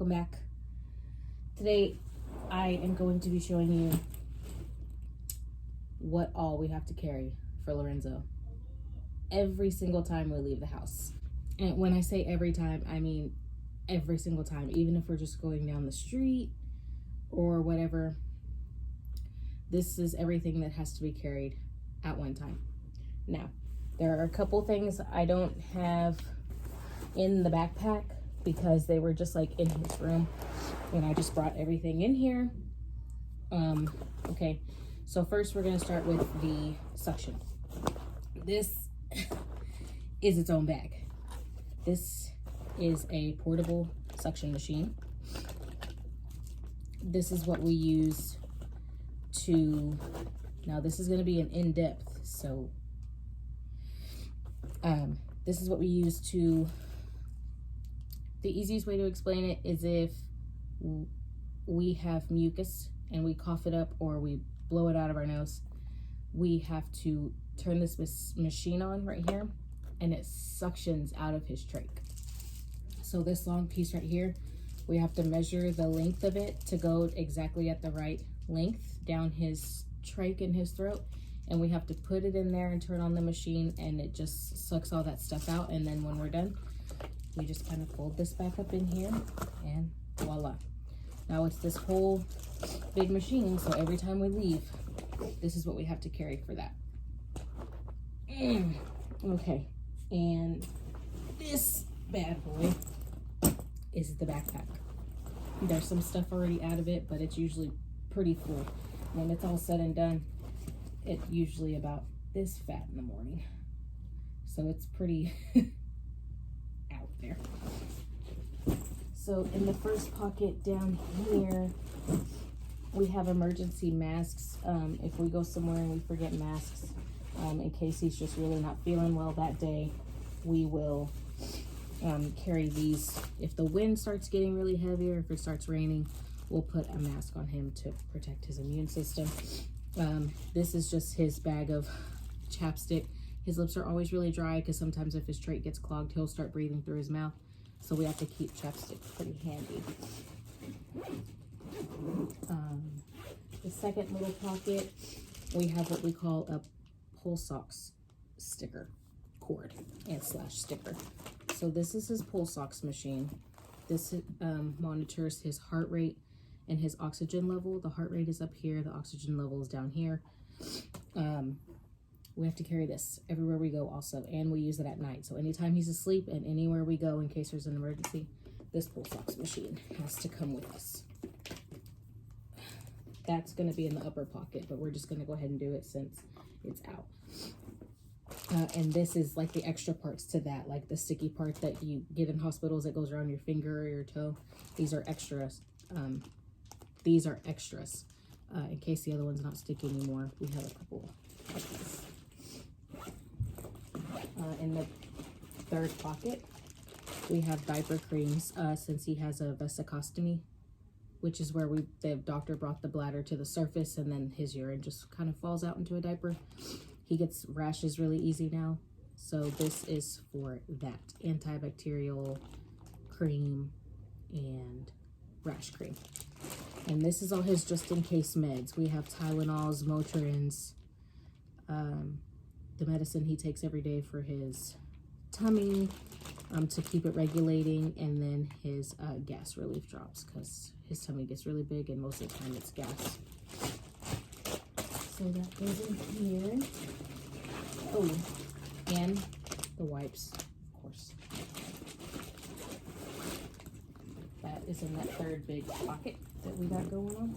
welcome back. Today I am going to be showing you what all we have to carry for Lorenzo every single time we leave the house. And when I say every time, I mean every single time, even if we're just going down the street or whatever. This is everything that has to be carried at one time. Now, there are a couple things I don't have in the backpack because they were just like in his room and I just brought everything in here. Okay, so first we're gonna start with the suction. This is its own bag. This is a portable suction machine. This is what we use to, now this is gonna be an in-depth, so this is what we use to, the easiest way to explain it is if we have mucus and we cough it up or we blow it out of our nose, we have to turn this machine on right here and it suctions out of his trach. So this long piece right here, we have to measure the length of it to go exactly at the right length down his trach and his throat. And we have to put it in there and turn on the machine and it just sucks all that stuff out. And then when we're done, we just kind of fold this back up in here and voila. Now it's this whole big machine. So every time we leave, this is what we have to carry for that. Okay, and this bad boy is the backpack. There's some stuff already out of it, but it's usually pretty full. When it's all said and done, it's usually about this fat in the morning. So it's pretty out there. So in the first pocket down here, we have emergency masks. If we go somewhere and we forget masks, in case he's just really not feeling well that day, we will carry these. If the wind starts getting really heavy or if it starts raining, we'll put a mask on him to protect his immune system. This is just his bag of chapstick. His lips are always really dry because sometimes if his trach gets clogged, he'll start breathing through his mouth. So we have to keep chapstick pretty handy. The second little pocket, we have what we call a pulse ox sticker, cord and slash sticker. So this is his pulse ox machine. This monitors his heart rate and his oxygen level. The heart rate is up here, the oxygen level is down here. We have to carry this everywhere we go also, and we use it at night. So anytime he's asleep and anywhere we go in case there's an emergency, this pulse ox machine has to come with us. That's gonna be in the upper pocket, but we're just gonna go ahead and do it since it's out. And this is like the extra parts to that, like the sticky part that you get in hospitals that goes around your finger or your toe. These are extras. In case the other one's not sticky anymore, we have a couple of these. In the third pocket, we have diaper creams since he has a vesicostomy, which is where the doctor brought the bladder to the surface and then his urine just kind of falls out into a diaper. He gets rashes really easy now. So this is for that, antibacterial cream and rash cream. And this is all his just in case meds. We have Tylenols, Motrins, the medicine he takes every day for his tummy to keep it regulating, and then his gas relief drops because his tummy gets really big and most of the time it's gas. So that goes in here. Oh, and the wipes, of course. That is in that third big pocket that we got going on.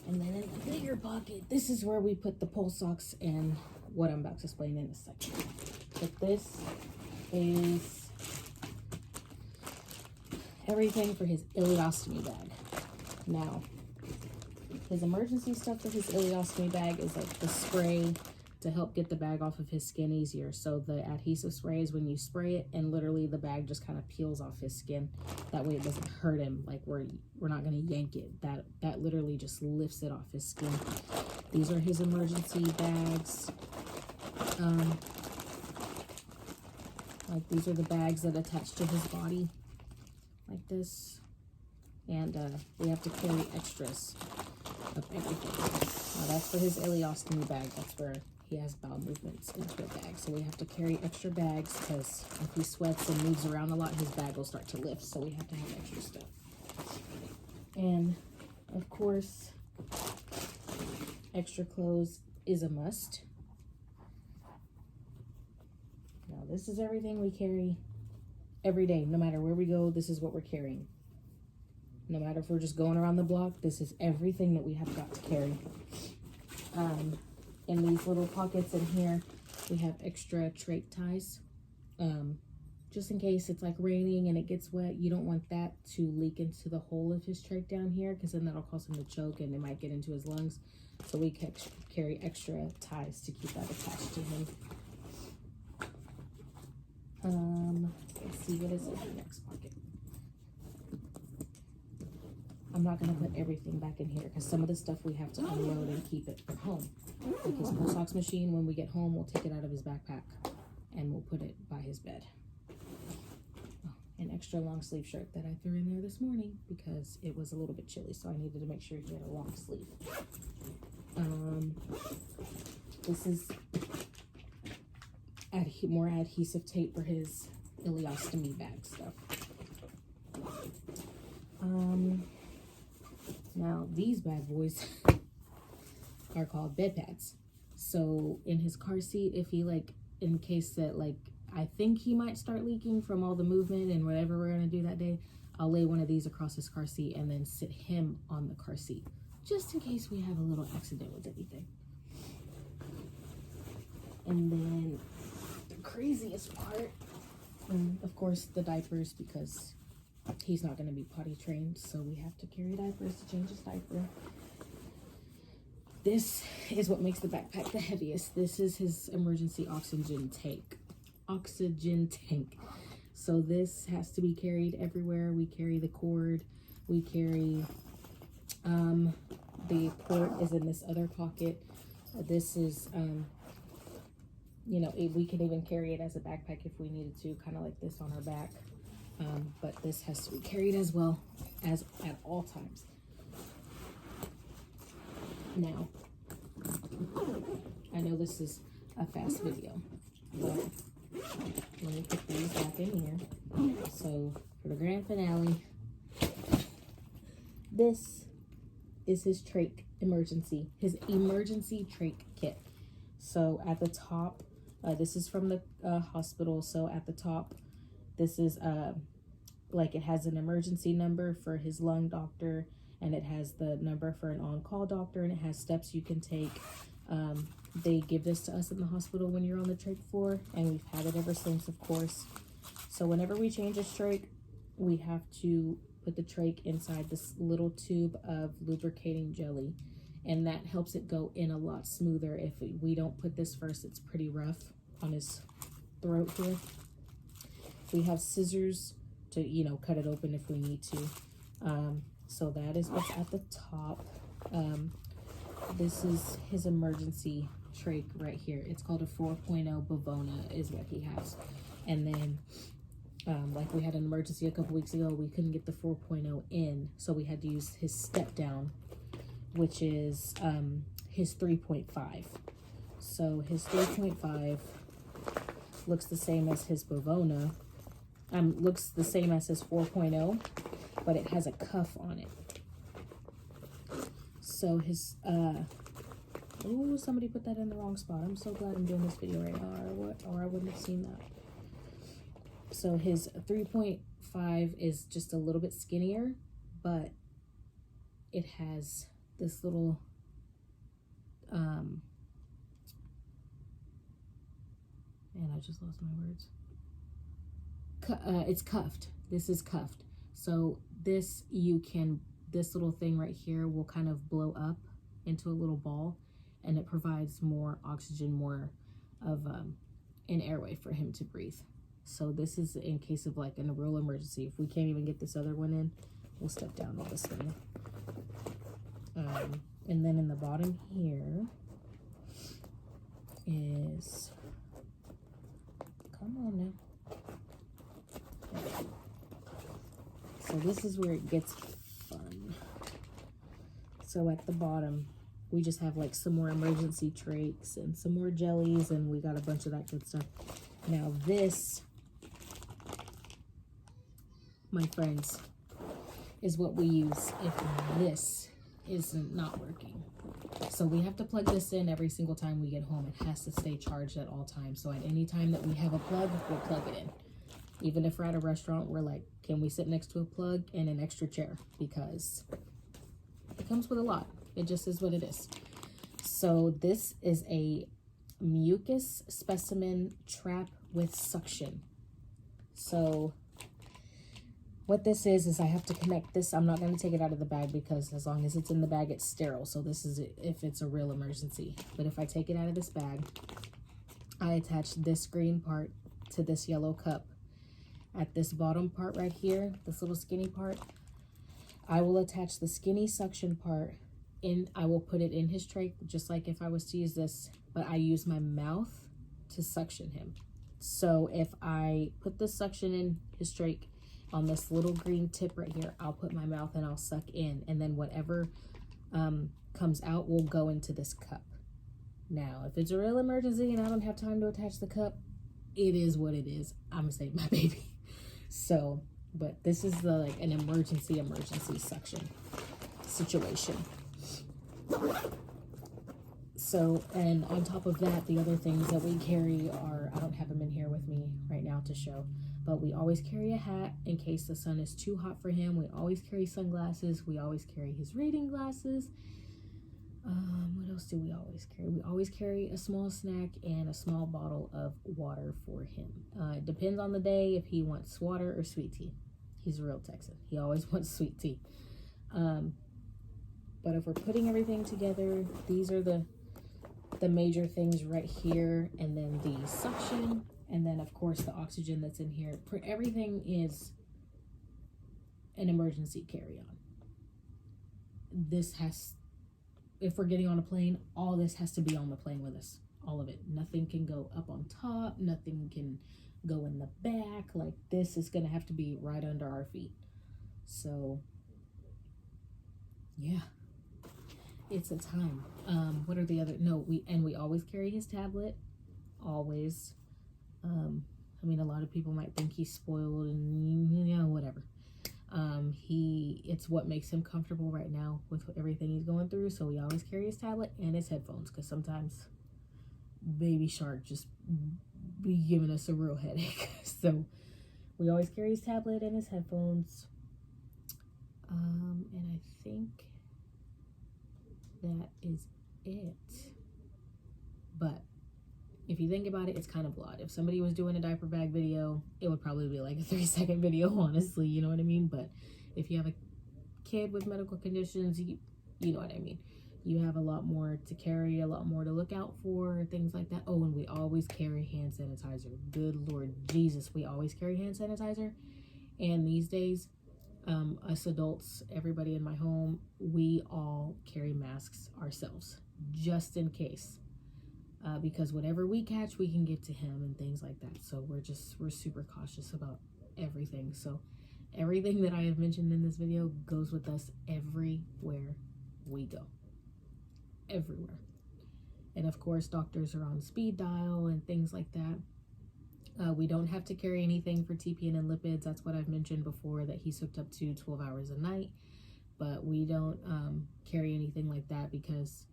And then in the bigger pocket, this is where we put the pulse ox and what I'm about to explain in a second. But this is everything for his ileostomy bag. Now, his emergency stuff for his ileostomy bag is like the spray to help get the bag off of his skin easier. So the adhesive spray is when you spray it and literally the bag just kind of peels off his skin. That way it doesn't hurt him, like we're not gonna yank it. That literally just lifts it off his skin. These are his emergency bags. Like these are the bags that attach to his body, like this. And we have to carry extras of everything. Now that's for his ileostomy bag. That's where he has bowel movements into a bag. So we have to carry extra bags because if he sweats and moves around a lot, his bag will start to lift. So we have to have extra stuff. And of course, extra clothes is a must. Now this is everything we carry every day. No matter where we go, this is what we're carrying. No matter if we're just going around the block, this is everything that we have got to carry. In these little pockets in here, we have extra trach ties. Just in case it's like raining and it gets wet, you don't want that to leak into the hole of his trach down here, because then that'll cause him to choke and it might get into his lungs. So we carry extra ties to keep that attached to him. Let's see what is in the next pocket. I'm not going to put everything back in here because some of the stuff we have to unload and keep it for home. Like his Botox machine, when we get home, we'll take it out of his backpack and we'll put it by his bed. Oh, an extra long sleeve shirt that I threw in there this morning because it was a little bit chilly, so I needed to make sure he had a long sleeve. This is more adhesive tape for his ileostomy bag stuff. Now these bad boys are called bed pads. So in his car seat, if he in case that I think he might start leaking from all the movement and whatever we're gonna do that day, I'll lay one of these across his car seat and then sit him on the car seat, just in case we have a little accident with anything. And then the craziest part, of course, the diapers, because he's not going to be potty trained, so we have to carry diapers to change his diaper. This is what makes the backpack the heaviest. This is his emergency oxygen tank. So this has to be carried everywhere. We carry the cord. We carry, the port is in this other pocket. This is, we can even carry it as a backpack if we needed to, kind of like this on our back. But this has to be carried as well as at all times. Now, I know this is a fast video, but let me put these back in here. So for the grand finale, this is his trach his emergency trach kit. So at the top, this is from the hospital. So at the top, this is it has an emergency number for his lung doctor, and it has the number for an on-call doctor, and it has steps you can take. They give this to us in the hospital when you're on the trach floor, and we've had it ever since, of course. So whenever we change a trach, we have to put the trach inside this little tube of lubricating jelly, and that helps it go in a lot smoother. If we don't put this first, it's pretty rough on his throat here. We have scissors to, cut it open if we need to. So that is what's at the top. This is his emergency trach right here. It's called a 4.0 Bavona is what he has. And then, we had an emergency a couple weeks ago, we couldn't get the 4.0 in, so we had to use his step down, which is his 3.5. So his 3.5 looks the same as his Bavona. Looks the same as his 4.0, but it has a cuff on it. So his, oh, somebody put that in the wrong spot. I'm so glad I'm doing this video right now, or I wouldn't have seen that. So his 3.5 is just a little bit skinnier, but it has this little, and I just lost my words. It's cuffed. This is cuffed. So this little thing right here will kind of blow up into a little ball, and it provides more oxygen, more of an airway for him to breathe. So this is in case of a real emergency. If we can't even get this other one in, we'll step down all this thing. And then in the bottom here is, come on now. So this is where it gets fun. So at the bottom, we just have like some more emergency trachs and some more jellies, and we got a bunch of that good stuff. Now this, my friends, is what we use if this isn't not working. So we have to plug this in every single time we get home. It has to stay charged at all times. So at any time that we have a plug, we'll plug it in. Even if we're at a restaurant, we're like, can we sit next to a plug and an extra chair? Because it comes with a lot. It just is what it is. So this is a mucus specimen trap with suction. So what this is I have to connect this. I'm not going to take it out of the bag because as long as it's in the bag, it's sterile. So this is if it's a real emergency. But if I take it out of this bag, I attach this green part to this yellow cup. At this bottom part right here, this little skinny part, I will attach the skinny suction part in. I will put it in his trach, just like if I was to use this, but I use my mouth to suction him. So if I put the suction in his trach on this little green tip right here, I'll put my mouth and I'll suck in, and then whatever comes out will go into this cup. Now, if it's a real emergency and I don't have time to attach the cup, it is what it is. I'm gonna save my baby. So, but this is the like an emergency suction situation. So, and on top of that, the other things that we carry are, I don't have them in here with me right now to show, but we always carry a hat in case the sun is too hot for him. We always carry sunglasses. We always carry his reading glasses. What else do we always carry? We always carry a small snack and a small bottle of water for him. It depends on the day if he wants water or sweet tea. He's a real Texan. He always wants sweet tea. But if we're putting everything together, these are the major things right here, and then the suction, and then of course the oxygen that's in here. Everything is an emergency carry-on. This has, if we're getting on a plane, all this has to be on the plane with us. All of it. Nothing can go up on top. Nothing can go in the back. Like, this is going to have to be right under our feet. So, yeah. It's a time. What are the other? No, we always carry his tablet. Always. I mean, a lot of people might think he's spoiled and, you know, whatever. It's what makes him comfortable right now with everything he's going through. So we always carry his tablet and his headphones, because sometimes baby shark just be giving us a real headache. So we always carry his tablet and his headphones. And I think that is it. But if you think about it, it's kind of a lot. If somebody was doing a diaper bag video, it would probably be like a 3-second video, honestly, you know what I mean? But if you have a kid with medical conditions, you know what I mean. You have a lot more to carry, a lot more to look out for, things like that. Oh, and we always carry hand sanitizer. Good Lord Jesus, we always carry hand sanitizer. And these days, us adults, everybody in my home, we all carry masks ourselves, just in case. Because whatever we catch, we can give to him and things like that. So we're super cautious about everything. So everything that I have mentioned in this video goes with us everywhere we go. Everywhere. And of course, doctors are on speed dial and things like that. We don't have to carry anything for TPN and lipids. That's what I've mentioned before, that he's hooked up to 12 hours a night. But we don't carry anything like that because,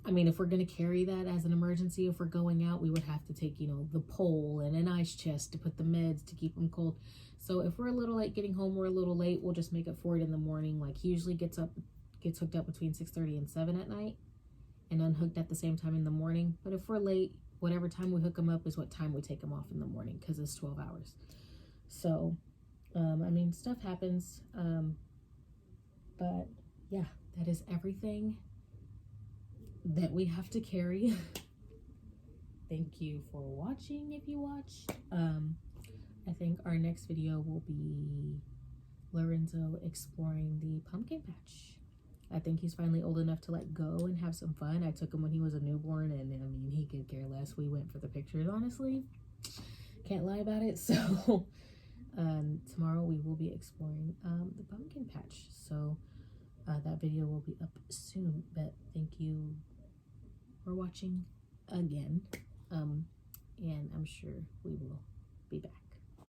I mean, if we're going to carry that as an emergency, if we're going out, we would have to take, you know, the pole and an ice chest to put the meds to keep them cold. So if we're a little late getting home, we're a little late, we'll just make up for it in the morning. Like, he usually gets hooked up between 6:30 and 7 at night and unhooked at the same time in the morning. But if we're late, whatever time we hook him up is what time we take him off in the morning, because it's 12 hours. So, I mean, stuff happens. But yeah, that is everything that we have to carry. Thank you for watching, if you watched. I think our next video will be Lorenzo exploring the pumpkin patch. I think he's finally old enough to let go and have some fun. I took him when he was a newborn, and I mean, he could care less. We went for the pictures, honestly. Can't lie about it. So tomorrow we will be exploring the pumpkin patch. So that video will be up soon, but thank you for watching again. And I'm sure we will be back.